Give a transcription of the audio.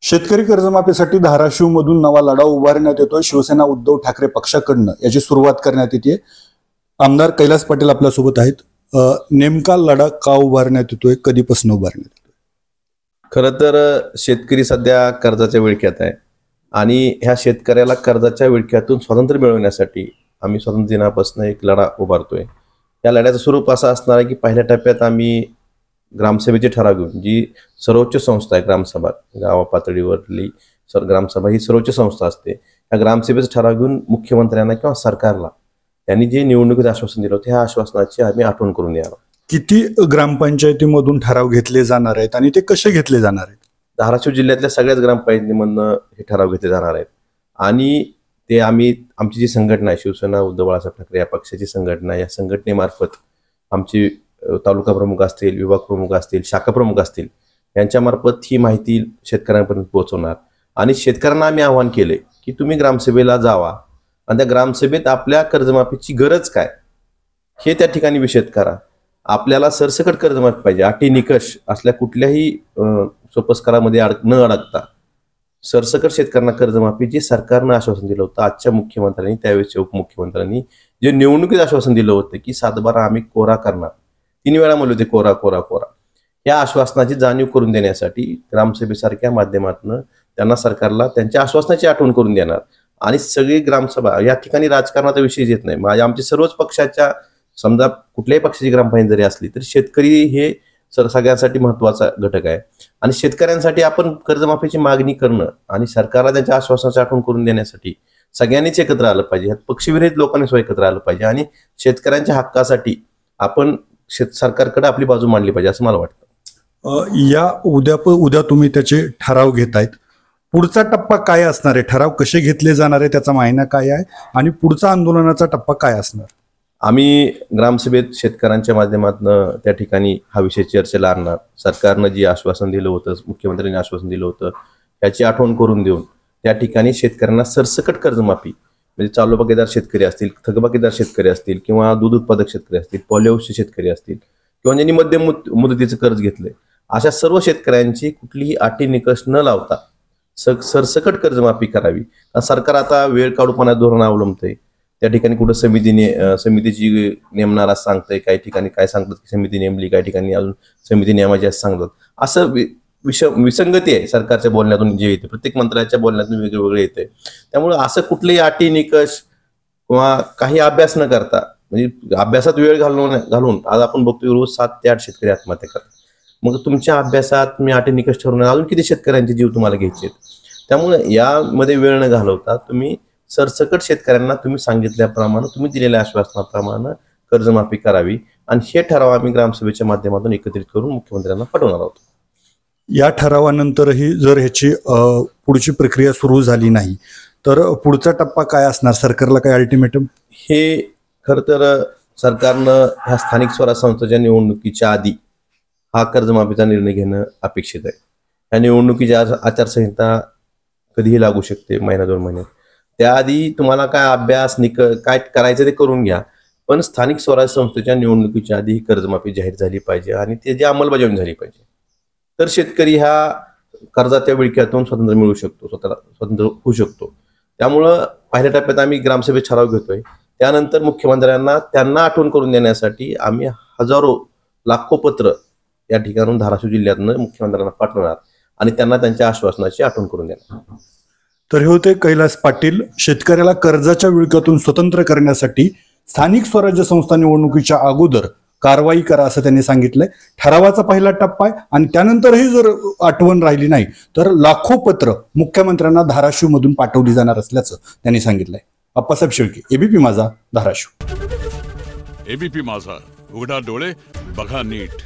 शेतकरी कर्जमाफीसाठी धाराशिवमधून नवा लढा उभारण्यात येतोय। शिवसेना उद्धव ठाकरे पक्षाकडून याची सुरुवात करण्यात येते। आमदार कैलास पाटील आपल्यासोबत आहेत। नेमका लढा का उभारण्यात येतोय, कधीपासून उभारण्यात येतोय? खरं तर शेतकरी सध्या कर्जाच्या विळख्यात आहे आणि ह्या शेतकऱ्याला कर्जाच्या विळख्यातून स्वातंत्र्य मिळवण्यासाठी आम्ही स्वातंत्र्य दिनापासून एक लढा उभारतोय। या लढ्याचं स्वरूप असं असणार आहे की पहिल्या टप्प्यात आम्ही ग्रामसभेचे ठराव घेऊन, जी सर्वोच्च संस्था आहे ग्रामसभा, गावा पातळीवरली ग्रामसभा ही सर्वोच्च संस्था असते, या ग्रामसभेचा ठराव घेऊन मुख्यमंत्र्यांना किंवा सरकारला त्यांनी जे निवडणुकीत आश्वासन दिलं होतं, ह्या आश्वासनाची आम्ही आठवण करून द्यावं। किती ग्रामपंचायतीमधून ठराव घेतले जाणार आहेत आणि ते कसे घेतले जाणार आहेत? धाराशिव जिल्ह्यातल्या सगळ्याच ग्रामपंचायतीमधनं हे ठराव घेतले जाणार आहेत आणि ते आमची जी संघटना आहे, शिवसेना उद्धव बाळासाहेब ठाकरे या पक्षाची संघटना, या संघटनेमार्फत आमची तालुका प्रमुख असतील, विभाग प्रमुख असतील, शाखा प्रमुख असतील, यांच्यामार्फत ही माहिती शेतकऱ्यांपर्यंत पोहोचवणार। आणि शेतकऱ्यांना आम्ही आवाहन केले की तुम्ही ग्रामसभेला जावा आणि त्या ग्रामसभेत आपल्या कर्जमाफीची गरज काय हे त्या ठिकाणी विषद करा। आपल्याला सरसकट कर्जमाफी पाहिजे, अटी निकष असल्या कुठल्याही सोपस्कारामध्ये न अडकता सरसकट शेतकऱ्यांना कर्जमाफी जे सरकारनं आश्वासन दिलं होतं, आजच्या मुख्यमंत्र्यांनी, त्यावेळेच्या उपमुख्यमंत्र्यांनी जे निवडणुकीत आश्वासन दिलं होतं की 7/12 आम्ही कोरा करणार, 3 वेळा म्हणले होते कोरा कोरा कोरा, या आश्वासनाची जाणीव करून देण्यासाठी ग्रामसभेसारख्या माध्यमातून त्यांना, सरकारला त्यांच्या आश्वासनाची आठवण करून देणार। आणि सगळी ग्रामसभा या ठिकाणी राजकारणाचा विषय येत नाही। आमच्या सर्वच पक्षाच्या, समजा कुठल्याही पक्षाची ग्रामपंचायत जरी असली तरी शेतकरी हे सगळ्यांसाठी महत्वाचा घटक आहे आणि शेतकऱ्यांसाठी आपण कर्जमाफीची मागणी करणं आणि सरकारला त्यांच्या आश्वासनाची आठवण करून देण्यासाठी सगळ्यांनीच एकत्र आलं पाहिजे। ह्यात पक्षविरहित लोकांनी सुद्धा एकत्र आलं पाहिजे आणि शेतकऱ्यांच्या हक्कासाठी आपण सरकारकडे आपली बाजू मांडली पाहिजे असं मला वाटतं। उद्या तुम्ही त्याचे ठराव घेतायत, पुढचा टप्पा काय असणार आहे? ठराव कसे घेतले जाणार आहे, त्याचा मायना काय आहे आणि पुढचा आंदोलनाचा टप्पा काय असणार? आम्ही ग्रामसभेत शेतकऱ्यांच्या माध्यमातून त्या ठिकाणी हा विषय चर्चेला आणणार। सरकारनं जे आश्वासन दिलं होतं, मुख्यमंत्र्यांनी आश्वासन दिलं होतं, याची आठवण करून देऊन त्या ठिकाणी शेतकऱ्यांना सरसकट कर्जमाफी, म्हणजे चालू बागेदार शेतकरी असतील, थकबाकीदार शेतकरी असतील किंवा दूध उत्पादक शेतकरी असतील, पॉलिहाऊसचे शेतकरी असतील किंवा ज्यांनी मध्यम मुदतीचं कर्ज घेतलंय, अशा सर्व शेतकऱ्यांची कुठलीही अटी निकष न लावता सरसकट कर्जमाफी करावी। सरकार आता वेळ काढूपणा धोरण अवलंबतंय। त्या ठिकाणी कुठं समितीची नेमणार असं सांगतंय, काही ठिकाणी काय सांगतात की समिती नेमली, काही ठिकाणी अजून समिती नेमायची असं सांगतात। असं विसंगती आहे सरकारच्या बोलण्यातून जे येते, प्रत्येक मंत्र्याच्या बोलण्यातून वेगळे येते। त्यामुळे असं कुठलेही अटी निकष किंवा काही अभ्यास न करता, म्हणजे अभ्यासात वेळ घालून आज आपण बघतोय रोज 7 ते 8 शेतकरी आत्महत्या करतात। मग तुमच्या अभ्यासात तुम्ही अटी निकष ठरवून अजून किती शेतकऱ्यांचे जीव तुम्हाला घ्यायचे आहेत? त्यामुळे यामध्ये वेळ न घालवता तुम्ही सरसकट शेतकऱ्यांना तुम्ही सांगितल्याप्रमाणे, तुम्ही दिलेल्या आश्वासनाप्रमाणे कर्जमाफी करावी आणि हे ठराव आम्ही ग्रामसभेच्या माध्यमातून एकत्रित करून मुख्यमंत्र्यांना पाठवणार आहोत। या ठरावानंतरही जर ह्याची पुढची प्रक्रिया सुरू झाली नाही तर पुढचा टप्पा काय असणार? सरकारला काय अल्टिमेटम? हे खरं तर सरकारनं ह्या स्थानिक स्वराज्य संस्थेच्या निवडणुकीच्या आधी हा कर्जमाफीचा निर्णय घेणं अपेक्षित आहे। या निवडणुकीची आचारसंहिता कधीही लागू शकते, 1-2 महिन्यात। त्याआधी तुम्हाला काय अभ्यास काय करायचं ते करून घ्या, पण स्थानिक स्वराज्य संस्थेच्या निवडणुकीच्या आधी ही कर्जमाफी जाहीर झाली पाहिजे आणि त्याची अंमलबजावणी झाली पाहिजे। तर शेतकरी ह्या कर्जाच्या विळख्यातून स्वातंत्र्य मिळू शकतो, स्वतंत्र होऊ शकतो। त्यामुळं पहिल्या टप्प्यात आम्ही ग्रामसभेत ठराव घेतोय, त्यानंतर मुख्यमंत्र्यांना त्यांना आठवण करून देण्यासाठी आम्ही हजारो लाखो पत्र या ठिकाणून धाराशिव जिल्ह्यातनं मुख्यमंत्र्यांना पाठवणार आणि त्यांना त्यांच्या आश्वासनाची आठवण करून देणार। तर हे होते कैलास पाटील। शेतकऱ्याला कर्जाच्या विळख्यातून स्वतंत्र करण्यासाठी स्थानिक स्वराज्य संस्था निवडणुकीच्या अगोदर कारवाई करा असं त्यांनी सांगितलंय। ठरावाचा पहिला टप्पा आहे आणि त्यानंतरही जर आठवण राहिली नाही तर लाखो पत्र मुख्यमंत्र्यांना धाराशिव मधून पाठवली जाणार असल्याचं त्यांनी सांगितलंय। अप्पासाहेब शेळके, एबीपी माझा, धाराशिव। एबीपी माझा, उघडा डोळे बघा नीट।